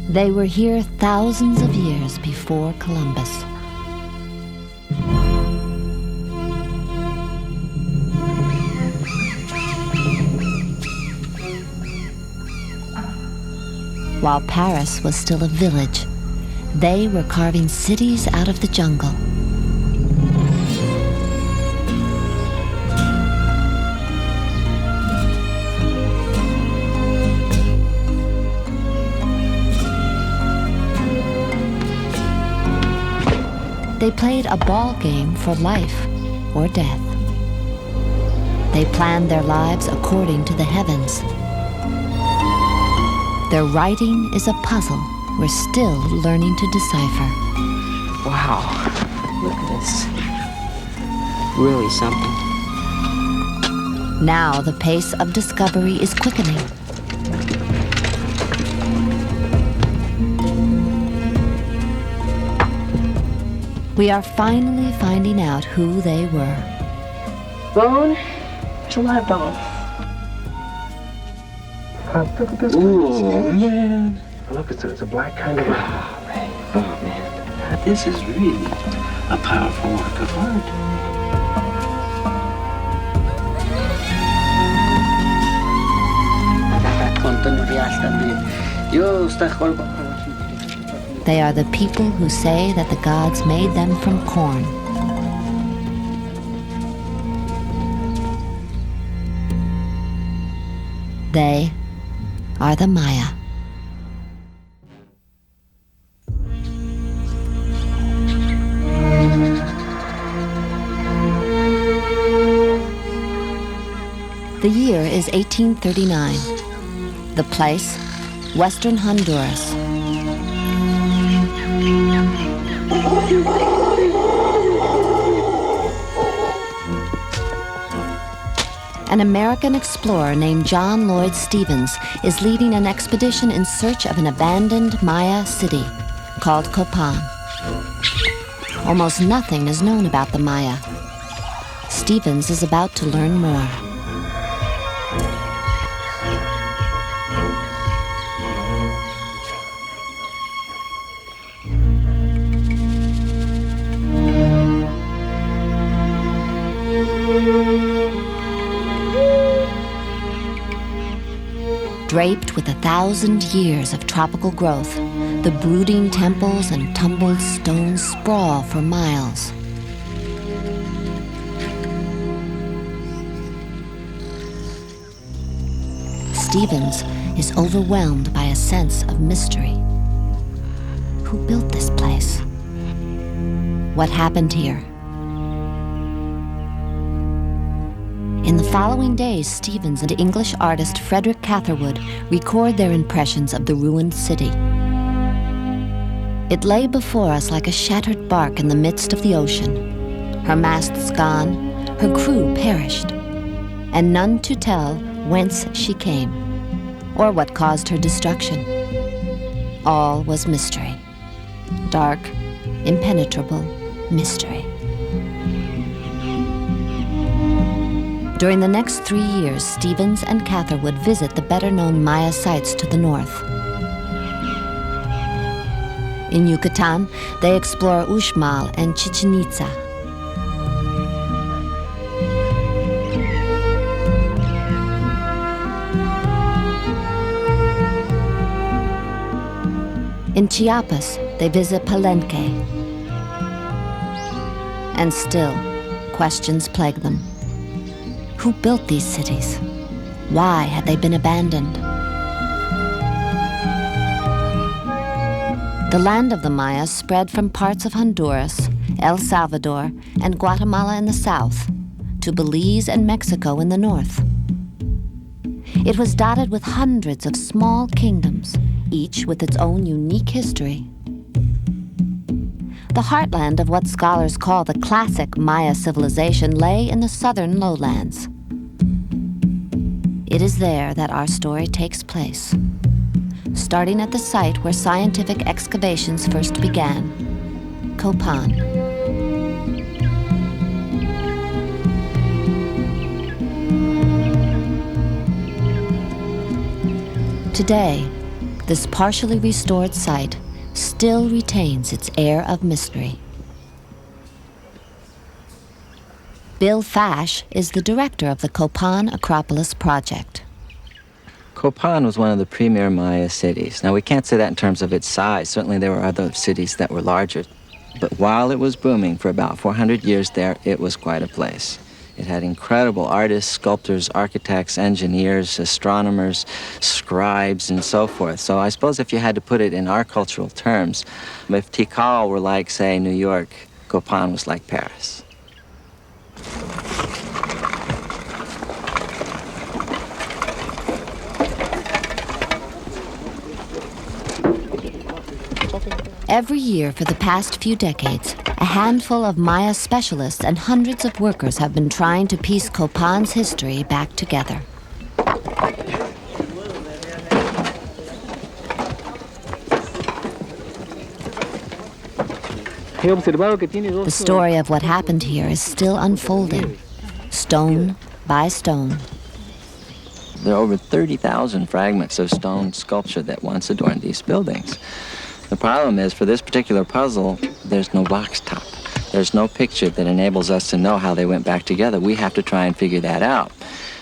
They were here thousands of years before Columbus. While Paris was still a village, they were carving cities out of the jungle. They played a ball game for life or death. They planned their lives according to the heavens. Their writing is a puzzle we're still learning to decipher. Wow, look at this. Really something. Now the pace of discovery is quickening. We are finally finding out who they were. Bone? There's a lot of bone. Look at this. Ooh, man. Look, it's a black kind of. Oh, man. This is really a powerful work of art. They are the people who say that the gods made them from corn. They are the Maya. The year is 1839. The place, Western Honduras. An American explorer named John Lloyd Stephens is leading an expedition in search of an abandoned Maya city called Copan. Almost nothing is known about the Maya. Stephens is about to learn more. Draped with 1,000 years of tropical growth, the brooding temples and tumbled stones sprawl for miles. Stephens is overwhelmed by a sense of mystery. Who built this place? What happened here? In the following days, Stephens and English artist Frederick Catherwood record their impressions of the ruined city. It lay before us like a shattered bark in the midst of the ocean. Her masts gone, her crew perished, and none to tell whence she came or what caused her destruction. All was mystery. Dark, impenetrable mystery. During the next 3 years, Stephens and Catherwood visit the better-known Maya sites to the north. In Yucatan, they explore Uxmal and Chichen Itza. In Chiapas, they visit Palenque. And still, questions plague them. Who built these cities? Why had they been abandoned? The land of the Mayas spread from parts of Honduras, El Salvador, and Guatemala in the south to Belize and Mexico in the north. It was dotted with hundreds of small kingdoms, each with its own unique history. The heartland of what scholars call the classic Maya civilization lay in the southern lowlands. It is there that our story takes place, starting at the site where scientific excavations first began, Copan. Today, this partially restored site still retains its air of mystery. Bill Fash is the director of the Copan Acropolis project. Copan was one of the premier Maya cities. Now, we can't say that in terms of its size. Certainly there were other cities that were larger. But while it was booming for about 400 years there, it was quite a place. It had incredible artists, sculptors, architects, engineers, astronomers, scribes, and so forth. So I suppose if you had to put it in our cultural terms, if Tikal were like, say, New York, Copan was like Paris. Every year for the past few decades, a handful of Maya specialists and hundreds of workers have been trying to piece Copan's history back together. The story of what happened here is still unfolding, stone by stone. There are over 30,000 fragments of stone sculpture that once adorned these buildings. The problem is, for this particular puzzle, there's no box top. There's no picture that enables us to know how they went back together. We have to try and figure that out.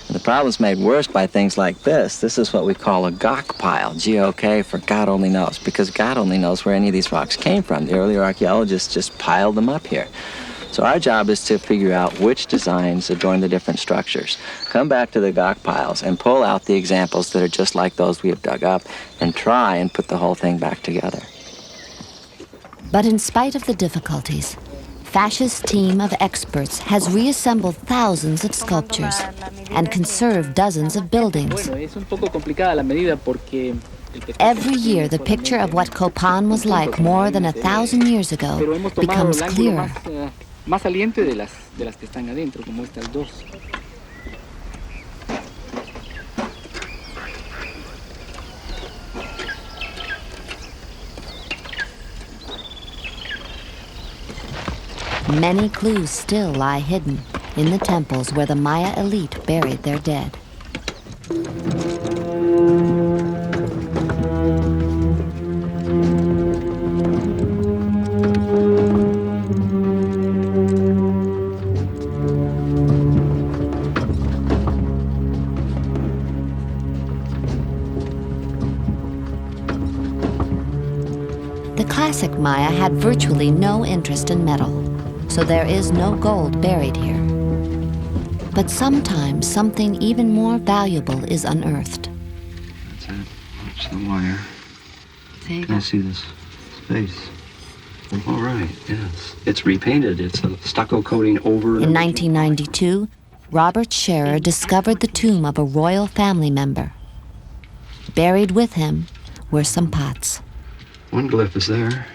And the problem's made worse by things like this. This is what we call a gok pile, G-O-K for God only knows, because God only knows where any of these rocks came from. The earlier archaeologists just piled them up here. So our job is to figure out which designs adorn the different structures. Come back to the gok piles and pull out the examples that are just like those we have dug up and try and put the whole thing back together. But in spite of the difficulties, Fash's team of experts has reassembled thousands of sculptures and conserved dozens of buildings. Every year, the picture of what Copan was like more than 1,000 years ago becomes clearer. Many clues still lie hidden in the temples where the Maya elite buried their dead. The classic Maya had virtually no interest in metal, so there is no gold buried here. But sometimes something even more valuable is unearthed. That's it. Watch the wire. Can I see this space? All right, yes. It's repainted. It's a stucco coating over. In 1992, Robert Scherer discovered the tomb of a royal family member. Buried with him were some pots. One glyph is there.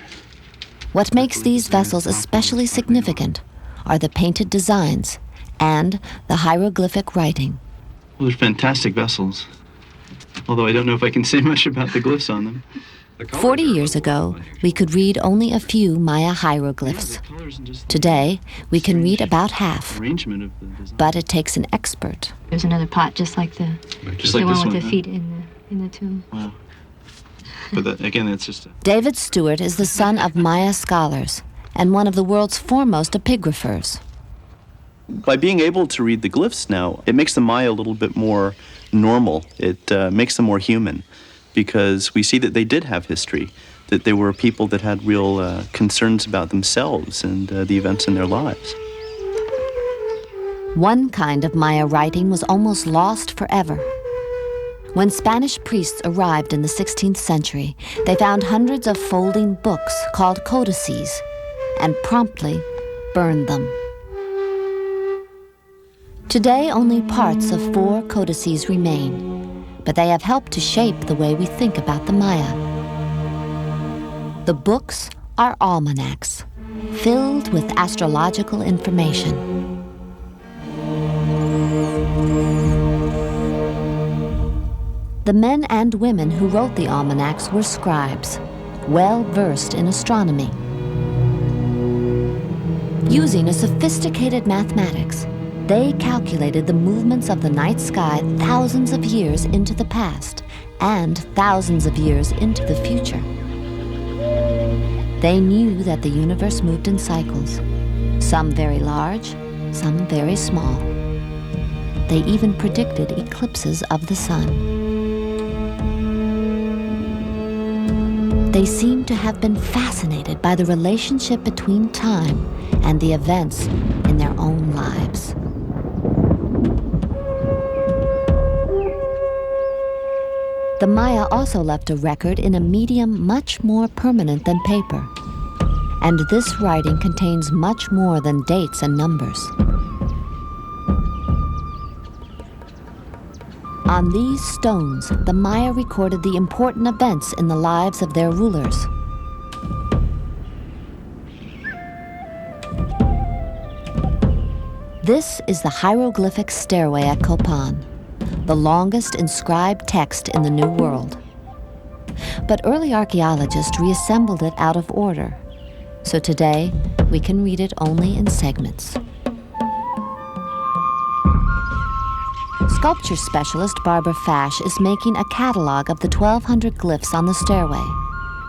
What makes these vessels especially significant are the painted designs and the hieroglyphic writing. Well, they're fantastic vessels, although I don't know if I can say much about the glyphs on them. 40 years ago, we could read only a few Maya hieroglyphs. Today, we can read about half, Arrangement of the design. but it takes an expert. There's another pot just like the Just like one this with one. the feet in the tomb. Wow. But that, again, it's just a... David Stewart is the son of Maya scholars and one of the world's foremost epigraphers. By being able to read the glyphs now, it makes the Maya a little bit more normal. It makes them more human, because we see that they did have history, that they were people that had real concerns about themselves and the events in their lives. One kind of Maya writing was almost lost forever. When Spanish priests arrived in the 16th century, they found hundreds of folding books called codices and promptly burned them. Today, only parts of 4 codices remain, but they have helped to shape the way we think about the Maya. The books are almanacs, filled with astrological information. The men and women who wrote the almanacs were scribes, well versed in astronomy. Using a sophisticated mathematics, They calculated the movements of the night sky thousands of years into the past and thousands of years into the future. They knew that the universe moved in cycles, some very large, some very small. They even predicted eclipses of the sun. They seem to have been fascinated by the relationship between time and the events in their own lives. The Maya also left a record in a medium much more permanent than paper. And this writing contains much more than dates and numbers. On these stones, the Maya recorded the important events in the lives of their rulers. This is the hieroglyphic stairway at Copan, the longest inscribed text in the New World. But early archaeologists reassembled it out of order, so today we can read it only in segments. Sculpture specialist Barbara Fash is making a catalog of the 1,200 glyphs on the stairway.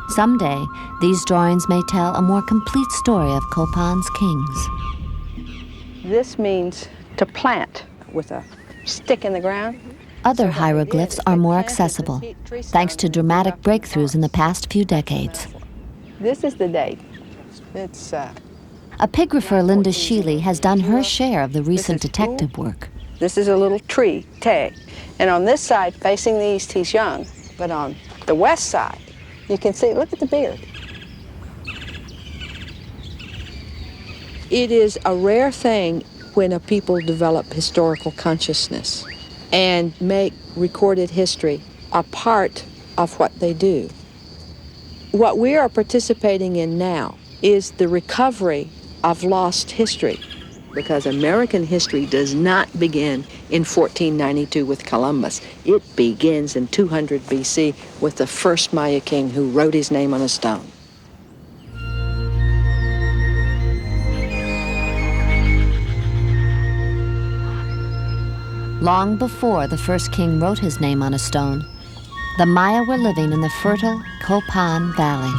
Someday, these drawings may tell a more complete story of Copan's kings. This means to plant with a stick in the ground. Other hieroglyphs are more accessible, thanks to dramatic breakthroughs in the past few decades. This is the date. It's Epigrapher Linda Sheely has done her share of the recent detective work. This is a little tree tag. And on this side, facing the east, he's young. But on the west side, you can see, look at the beard. It is a rare thing when a people develop historical consciousness and make recorded history a part of what they do. What we are participating in now is the recovery of lost history, because American history does not begin in 1492 with Columbus. It begins in 200 BC with the first Maya king who wrote his name on a stone. Long before the first king wrote his name on a stone, the Maya were living in the fertile Copan Valley.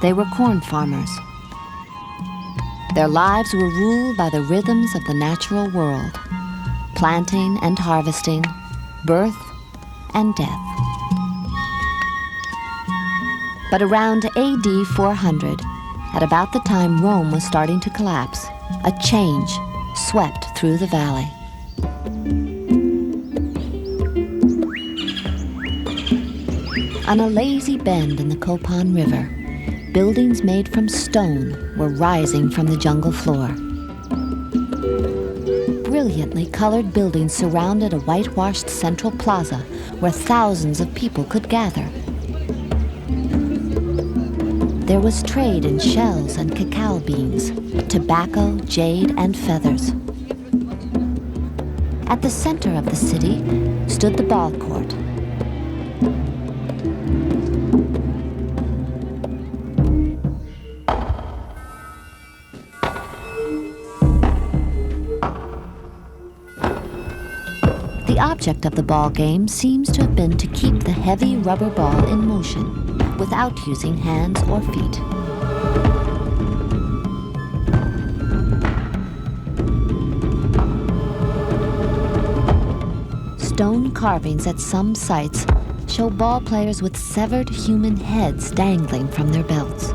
They were corn farmers. Their lives were ruled by the rhythms of the natural world, planting and harvesting, birth and death. But around AD 400, at about the time Rome was starting to collapse, a change swept through the valley. On a lazy bend in the Copan River, buildings made from stone were rising from the jungle floor. Brilliantly colored buildings surrounded a whitewashed central plaza where thousands of people could gather. There was trade in shells and cacao beans, tobacco, jade, and feathers. At the center of the city stood the ball court. The object of the ball game seems to have been to keep the heavy rubber ball in motion without using hands or feet. Stone carvings at some sites show ball players with severed human heads dangling from their belts.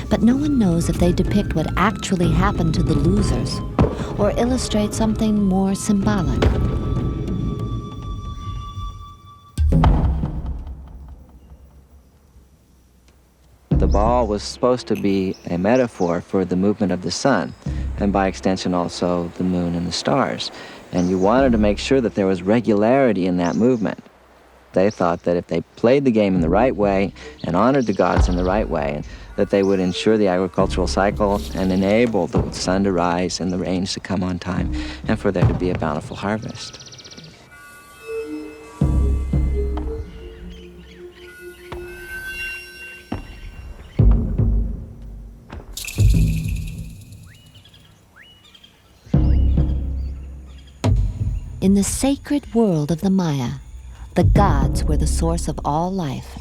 But no one knows if they depict what actually happened to the losers or illustrate something more symbolic. The ball was supposed to be a metaphor for the movement of the sun, and by extension also the moon and the stars. And you wanted to make sure that there was regularity in that movement. They thought that if they played the game in the right way and honored the gods in the right way, that they would ensure the agricultural cycle and enable the sun to rise and the rains to come on time, and for there to be a bountiful harvest. In the sacred world of the Maya, the gods were the source of all life,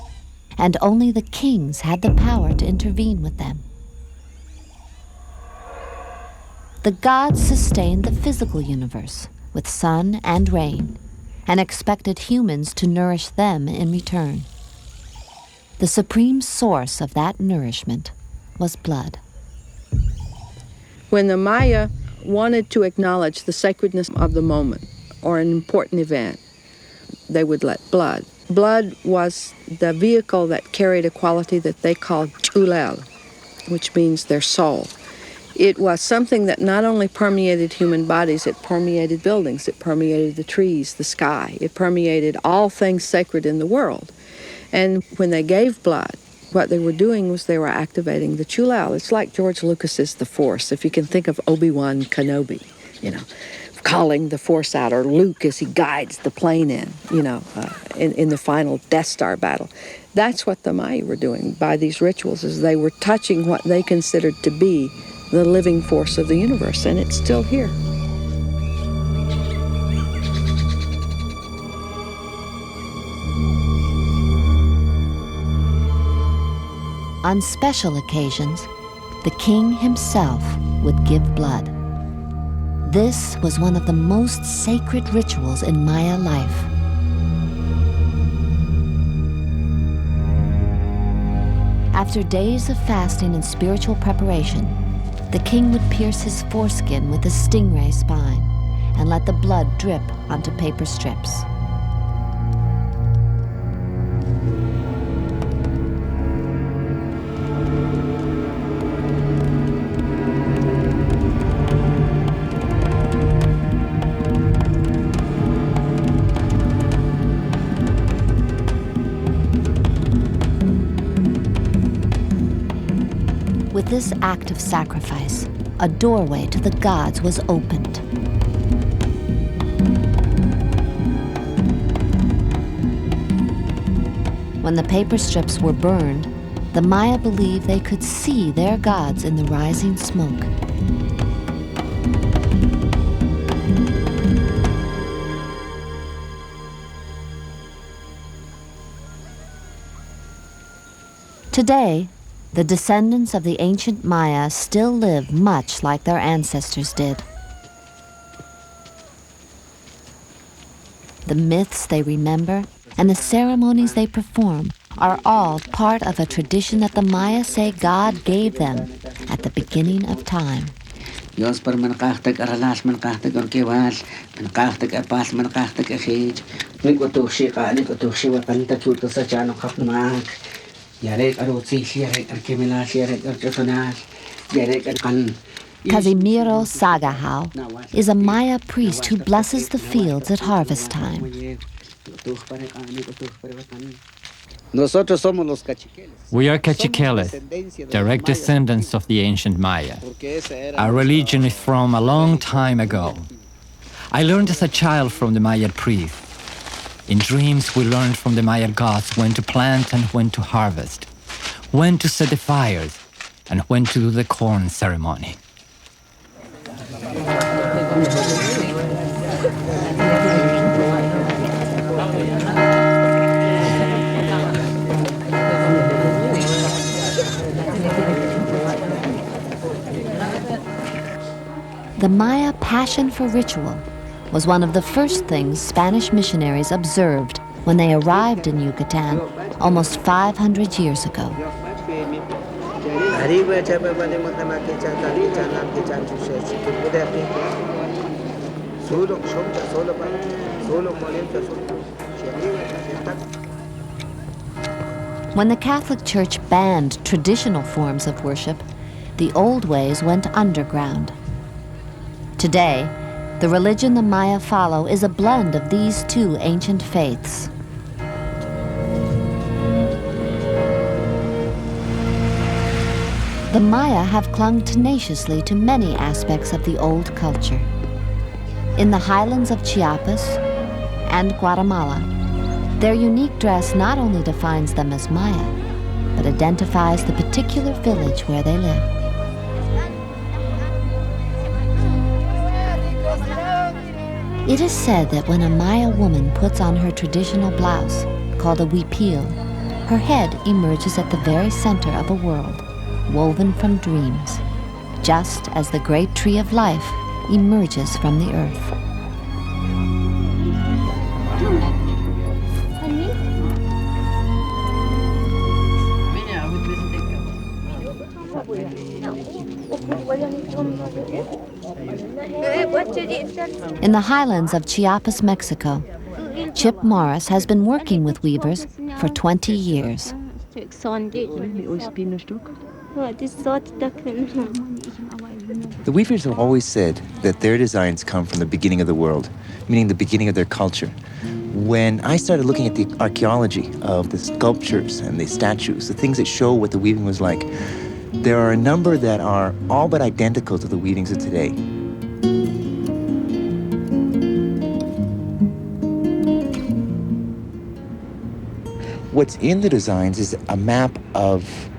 and only the kings had the power to intervene with them. The gods sustained the physical universe with sun and rain, and expected humans to nourish them in return. The supreme source of that nourishment was blood. When the Maya wanted to acknowledge the sacredness of the moment or an important event, they would let blood. Blood was the vehicle that carried a quality that they called chulel, which means their soul. It was something that not only permeated human bodies, it permeated buildings, it permeated the trees, the sky, it permeated all things sacred in the world. And when they gave blood, what they were doing was they were activating the chulel. It's like George Lucas's The Force. If you can think of Obi-Wan Kenobi, calling the Force out, or Luke as he guides the plane in the final Death Star battle. That's what the Maya were doing by these rituals, is they were touching what they considered to be the living force of the universe, and it's still here. On special occasions, the king himself would give blood. This was one of the most sacred rituals in Maya life. After days of fasting and spiritual preparation, the king would pierce his foreskin with a stingray spine and let the blood drip onto paper strips. With this act of sacrifice, a doorway to the gods was opened. When the paper strips were burned, the Maya believed they could see their gods in the rising smoke. Today, the descendants of the ancient Maya still live much like their ancestors did. The myths they remember and the ceremonies they perform are all part of a tradition that the Maya say God gave them at the beginning of time. Casimiro Sagahao is a Maya priest who blesses the fields at harvest time. We are Cachiqueles, direct descendants of the ancient Maya. Our religion is from a long time ago. I learned as a child from the Maya priest. In dreams, we learned from the Maya gods when to plant and when to harvest, when to set the fires, and when to do the corn ceremony. The Maya passion for ritual was one of the first things Spanish missionaries observed when they arrived in Yucatan almost 500 years ago. When the Catholic Church banned traditional forms of worship, the old ways went underground. Today, the religion the Maya follow is a blend of these two ancient faiths. The Maya have clung tenaciously to many aspects of the old culture. In the highlands of Chiapas and Guatemala, their unique dress not only defines them as Maya, but identifies the particular village where they live. It is said that when a Maya woman puts on her traditional blouse, called a huipil, her head emerges at the very center of a world, woven from dreams, just as the great tree of life emerges from the earth. In the highlands of Chiapas, Mexico, Chip Morris has been working with weavers for 20 years. The weavers have always said that their designs come from the beginning of the world, meaning the beginning of their culture. When I started looking at the archaeology of the sculptures and the statues, the things that show what the weaving was like, there are a number that are all but identical to the weavings of today. What's in the designs is a map of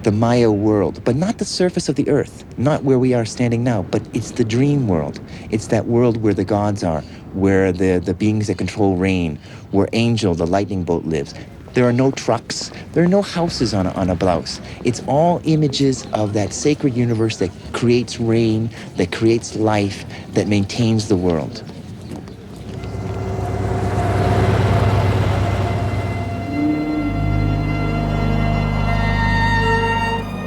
the Maya world, but not the surface of the earth, not where we are standing now, but it's the dream world. It's that world where the gods are, where the beings that control rain, where Angel, the lightning bolt, lives. There are no trucks, there are no houses on a blouse. It's all images of that sacred universe that creates rain, that creates life, that maintains the world.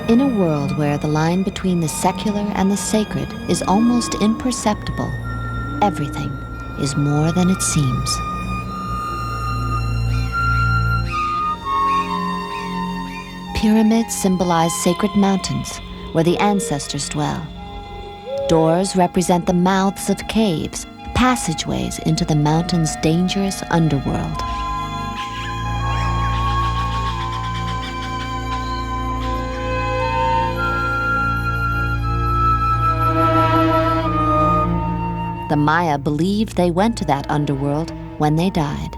In a world where the line between the secular and the sacred is almost imperceptible, everything is more than it seems. Pyramids symbolize sacred mountains where the ancestors dwell. Doors represent the mouths of caves, passageways into the mountain's dangerous underworld. The Maya believed they went to that underworld when they died.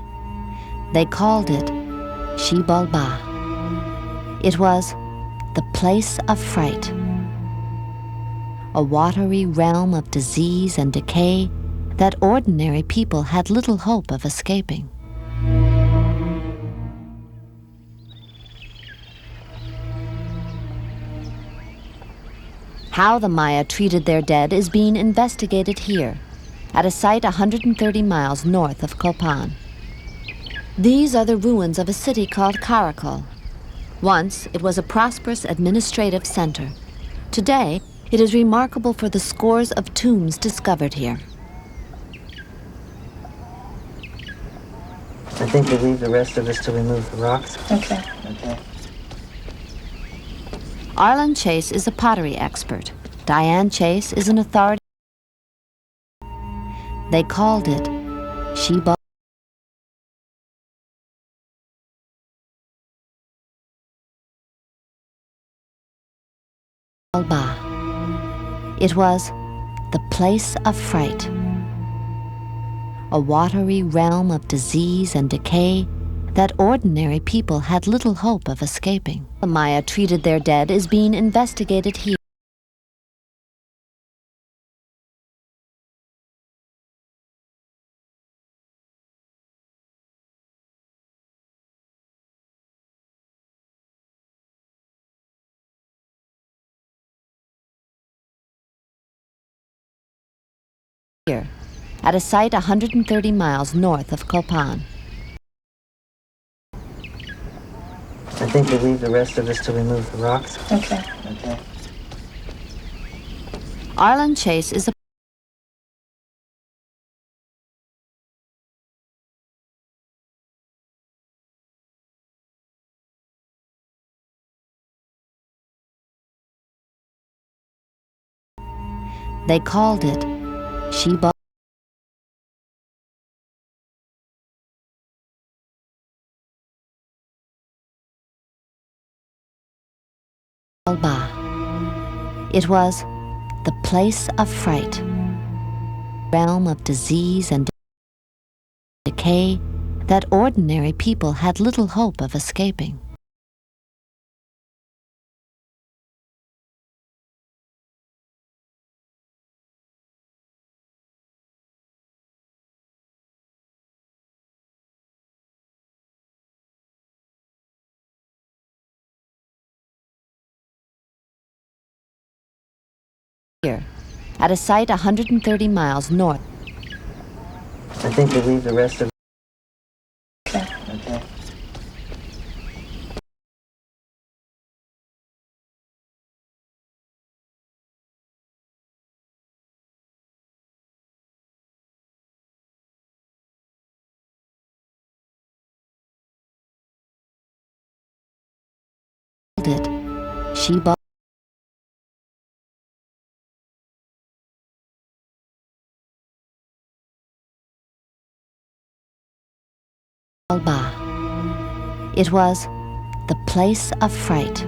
They called it Xibalba. It was the place of fright, a watery realm of disease and decay that ordinary people had little hope of escaping. How the Maya treated their dead is being investigated here, at a site 130 miles north of Copan. These are the ruins of a city called Caracol. Once, it was a prosperous administrative center. Today, it is remarkable for the scores of tombs discovered here. I think we'll leave the rest of this to remove the rocks. Okay. Okay. Arlen Chase is a pottery expert. Diane Chase is an authority. They called it Xibalba. It was the place of fright, a watery realm of disease and decay that ordinary people had little hope of escaping. The Maya treated their dead is being investigated here. At a site 130 miles north of Copan. I think we'll leave the rest of this to remove the rocks. Okay. Okay. Arlen Chase is a They called it Xibalba. It was the place of fright, realm of disease and decay that ordinary people had little hope of escaping. Here, at a site 130 miles north. I think we'll leave the rest of it. She bought Alba. It was the place of fright,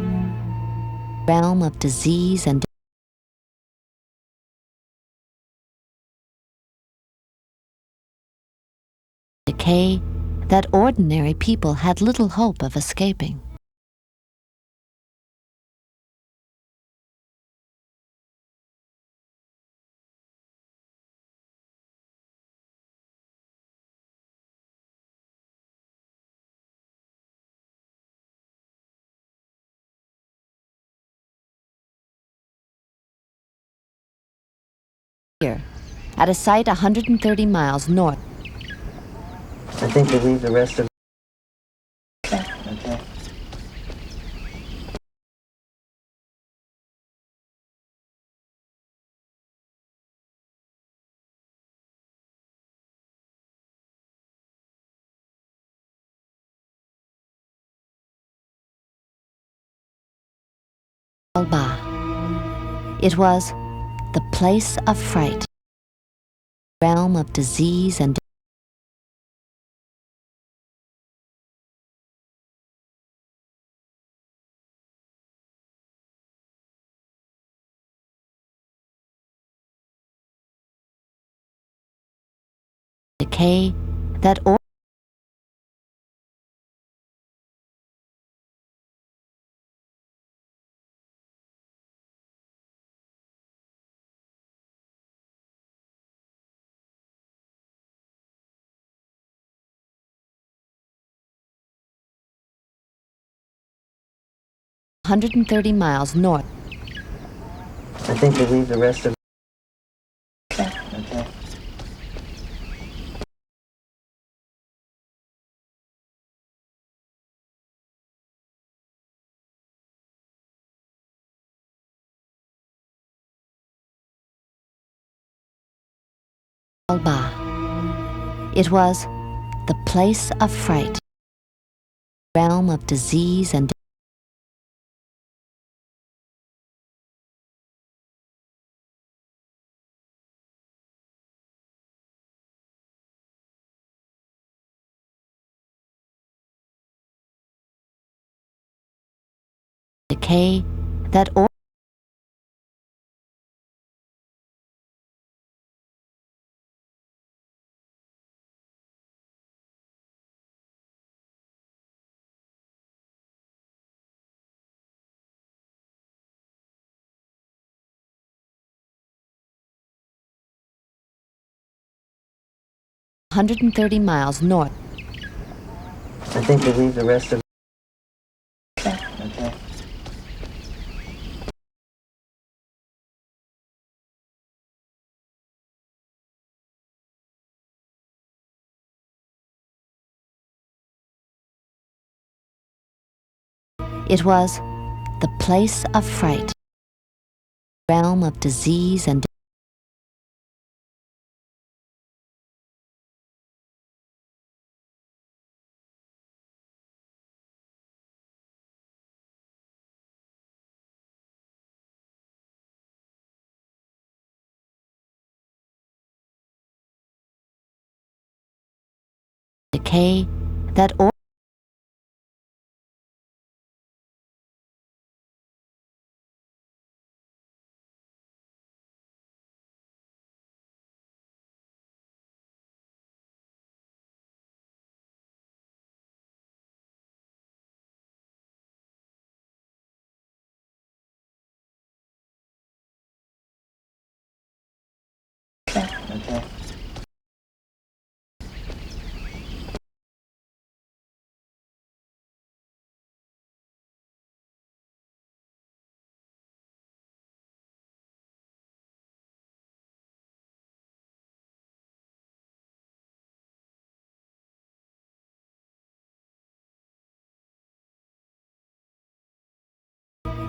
realm of disease and decay that ordinary people had little hope of escaping. Here, at a site 130 miles north. I think we'll leave the rest of Alba. It was the place of fright, realm of disease and decay that or 130 miles north. I think we'll leave the rest of Alba. It was the place of fright, realm of disease and decay that or 130 miles north. I think we'll leave the rest of It was the place of fright, realm of disease and decay that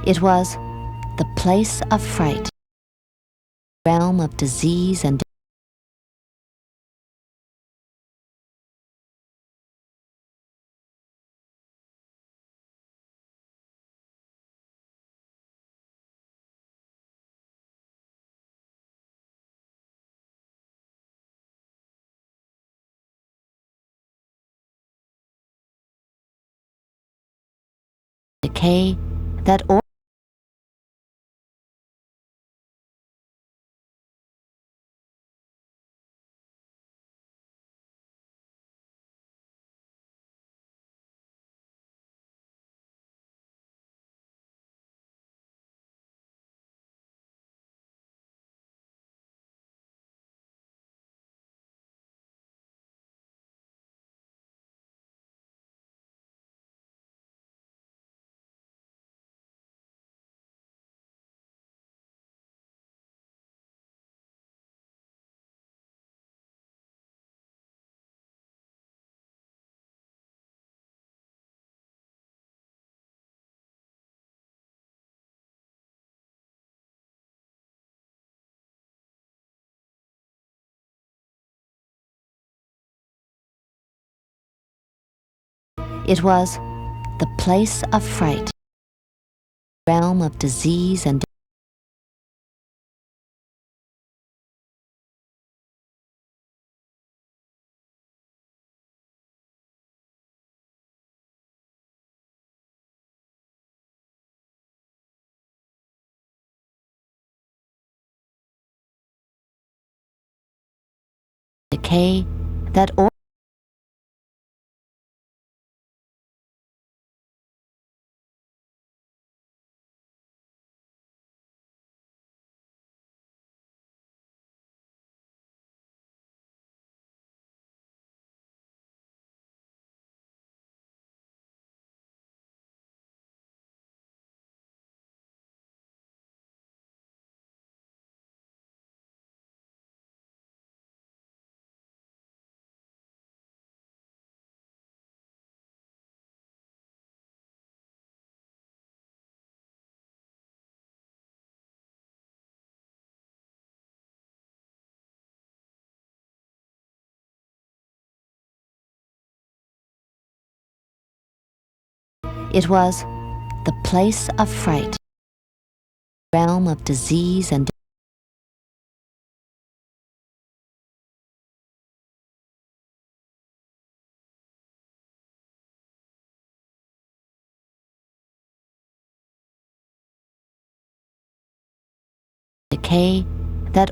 It was the place of fright, realm of disease and decay that it was the place of fright, realm of disease and decay that it was the place of fright, realm of disease and decay that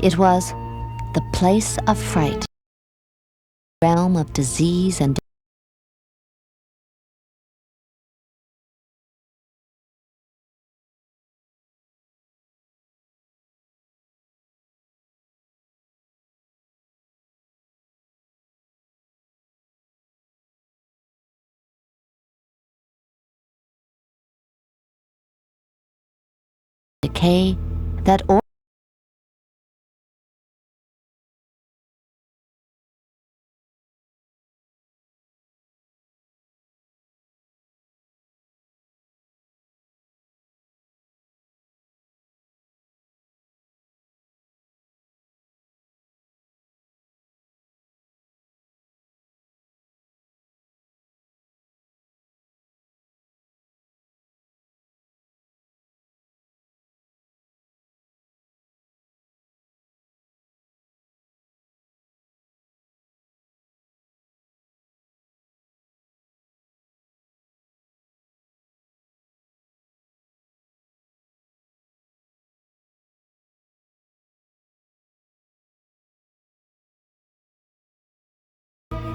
it was the place of fright, realm of disease and decay that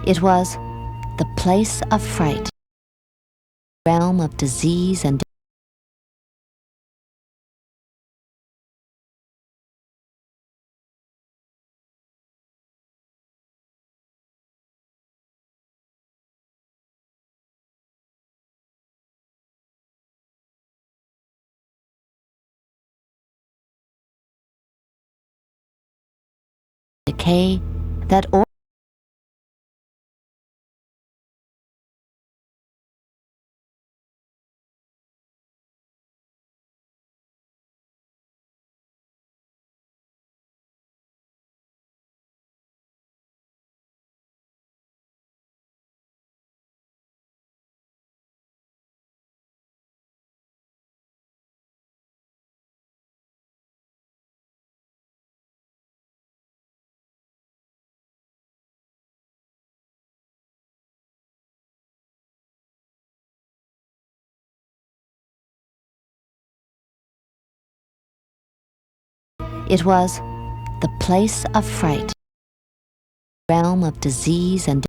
It was the place of fright, realm of disease and decay that it was the place of fright, realm of disease and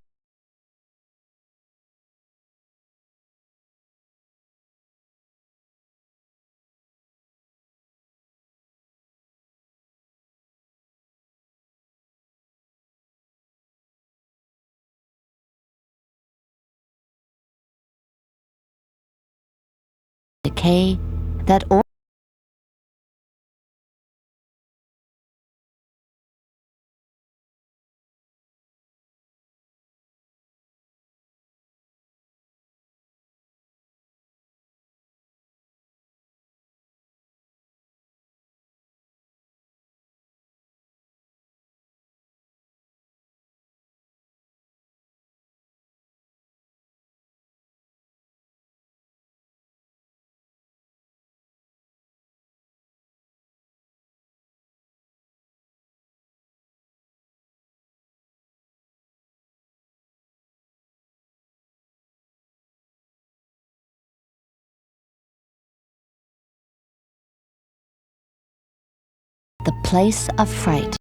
decay that the place of fright,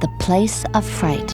the place of fright,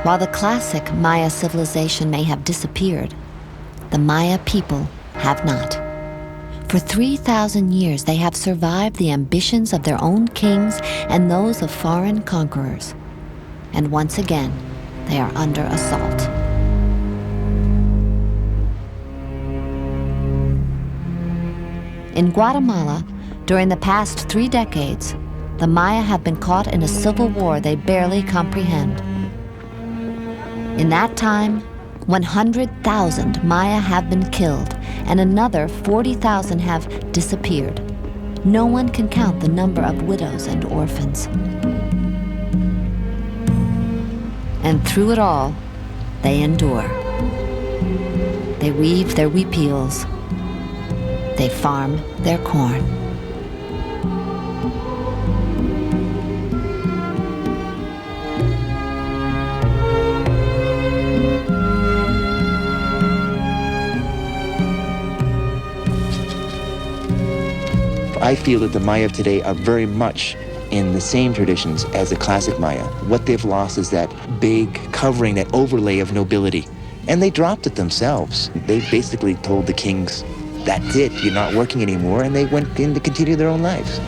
While the classic Maya civilization may have disappeared, the Maya people have not. For 3,000 years, they have survived the ambitions of their own kings and those of foreign conquerors. And once again, they are under assault. In Guatemala, during the past 3 decades, the Maya have been caught in a civil war they barely comprehend. In that time, 100,000 Maya have been killed, and another 40,000 have disappeared. No one can count the number of widows and orphans. And through it all, they endure. They weave their huipiles. They farm their corn. I feel that the Maya of today are very much in the same traditions as the classic Maya. What they've lost is that big covering, that overlay of nobility. And they dropped it themselves. They basically told the kings, that's it, you're not working anymore, and they went in to continue their own lives.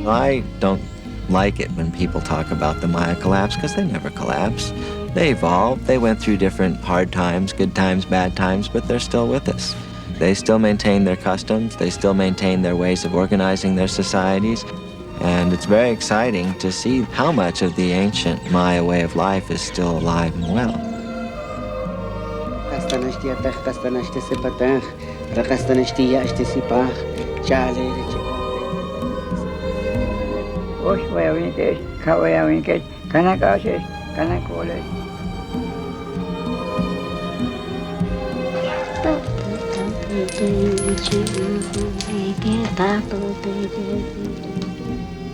I don't like it when people talk about the Maya collapse, because they never collapsed. They evolved, they went through different hard times, good times, bad times, but they're still with us. They still maintain their customs, they still maintain their ways of organizing their societies, and it's very exciting to see how much of the ancient Maya way of life is still alive and well.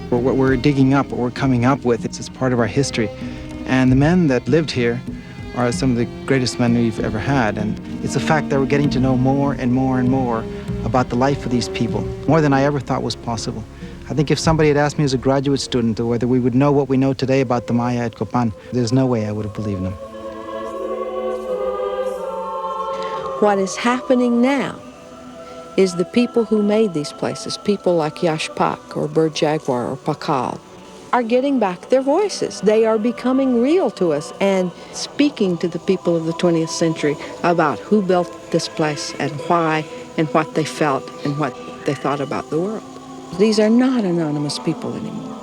What we're digging up, what we're coming up with, it's part of our history. And the men that lived here are some of the greatest men we've ever had. And it's a fact that we're getting to know more and more and more about the life of these people, more than I ever thought was possible. I think if somebody had asked me as a graduate student whether we would know what we know today about the Maya at Copan, there's no way I would have believed them. What is happening now is the people who made these places, people like Yashpak or Bird Jaguar or Pakal, are getting back their voices. They are becoming real to us and speaking to the people of the 20th century about who built this place and why and what they felt and what they thought about the world. These are not anonymous people anymore.